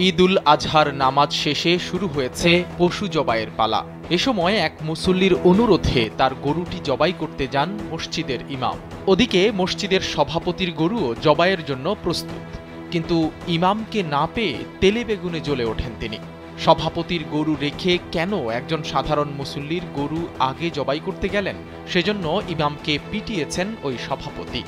ঈদুল আজহার নামাজ শেষে শুরু হয়েছে পশু জবাইয়ের পালা। এ সময় এক মুসল্লির অনুরোধে তার গরুটি জবাই করতে যান মসজিদের ইমাম। ওদিকে মসজিদের সভাপতির গরুও জবাইয়ের জন্য প্রস্তুত, কিন্তু ইমামকে না পেয়ে তেলে বেগুনে জ্বলে ওঠেন তিনি। সভাপতির গরু রেখে কেন একজন সাধারণ মুসল্লির গরু আগে জবাই করতে গেলেন, সেজন্য ইমামকে পিটিয়েছেন ওই সভাপতি।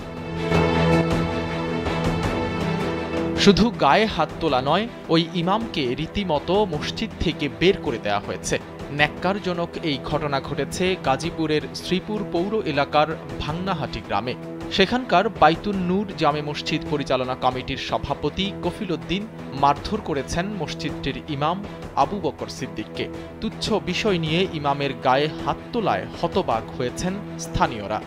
শুধু গায়ে হাত তোলা নয়, ওই ইমামকে রীতিমতো মসজিদ থেকে বের করে দেওয়া হয়েছে। ন্যাক্কারজনক এই ঘটনা ঘটেছে গাজীপুরের শ্রীপুর পৌর এলাকার ভাংনাহাটি গ্রামে। সেখানকার বাইতুন নূর জামে মসজিদ পরিচালনা কমিটির সভাপতি কফিল উদ্দিন মারধর করেছেন মসজিদটির ইমাম আবু বকর সিদ্দিককে। তুচ্ছ বিষয় নিয়ে ইমামের গায়ে হাত তোলায় হতবাক হয়েছেন স্থানীয়রা।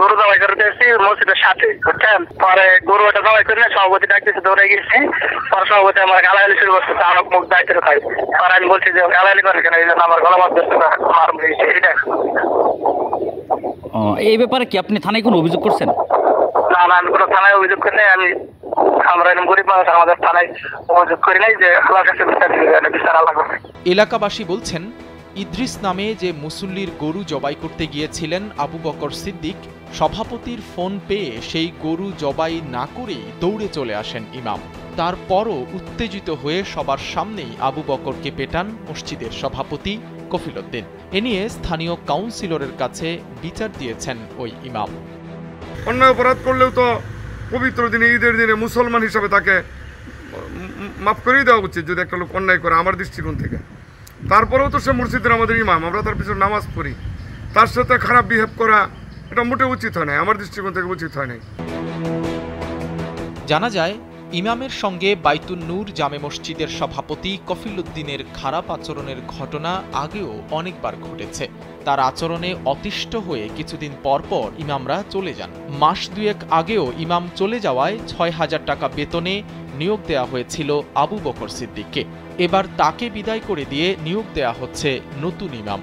গরু জবাই করতে এসেছি মসজিদের সাথে, বুঝছেন। পরে গরু ওটা জবাই করে সভাপতি ডাকতেছে, দৌড়ে গেছি। পরে সভাপতি আমার গালাগালি শুরু করছে, আমার মুখ দায়িত্ব খাই। পরে আমি বলছি যে গালাগালি করে কেন, এই জন্য আমার গলা বাদ দিচ্ছে না, আমার এই ব্যাপারে কি আপনি থানায় কোনো অভিযোগ করছেন? না না, আমি কোনো থানায় অভিযোগ করি নাই। আমরা এরকম গরিব মানুষ, আমাদের থানায় অভিযোগ করি নাই, যে আল্লাহর কাছে বিচার আল্লাহ করবে। এলাকাবাসী বলছেন, ইদ্রিস নামে যে মুসল্লির গরু জবাই করতে গিয়েছিলেন আবু বকর সিদ্দিক, সভাপতির ফোন পেয়ে সেই গরু জবাই না করেই দৌড়ে চলে আসেন ইমাম। তারপরও উত্তেজিত হয়ে সবার সামনেই আবু বকরকে পেটান মসজিদের সভাপতি কফিল উদ্দিন। এ নিয়ে স্থানীয় কাউন্সিলরের কাছে বিচার দিয়েছেন ওই ইমাম। অন্যায় অপরাধ করলেও তো পবিত্র দিনে, ঈদের দিনে মুসলমান হিসাবে তাকে মাফ করেই দেওয়া উচিত যদি একটা লোক অন্যায় করে, আমার দৃষ্টিকোণ থেকে। তারপরেও তো সে মসজিদের আমাদের ইমাম, আমরা তার পিছনে নামাজ পড়ি। তার সাথে খারাপ বিহেভ করা এটা মোটে উচিত হয় না, আমার দৃষ্টিকোণ থেকে উচিত হয় নাই। জানা যায়, ইমামের সঙ্গে বাইতুন নূর জামে মসজিদের সভাপতি কফিল উদ্দিনের খারাপ আচরণের ঘটনা আগেও অনেকবার ঘটেছে। তার আচরণে অতিষ্ঠ হয়ে কিছুদিন পরপর ইমামরা চলে যান। মাস দুয়েক আগেও ইমাম চলে যাওয়ায় ৬,০০০ টাকা বেতনে নিয়োগ দেওয়া হয়েছিল আবু বকর সিদ্দিককে। এবার তাকে বিদায় করে দিয়ে নিয়োগ দেওয়া হচ্ছে নতুন ইমাম।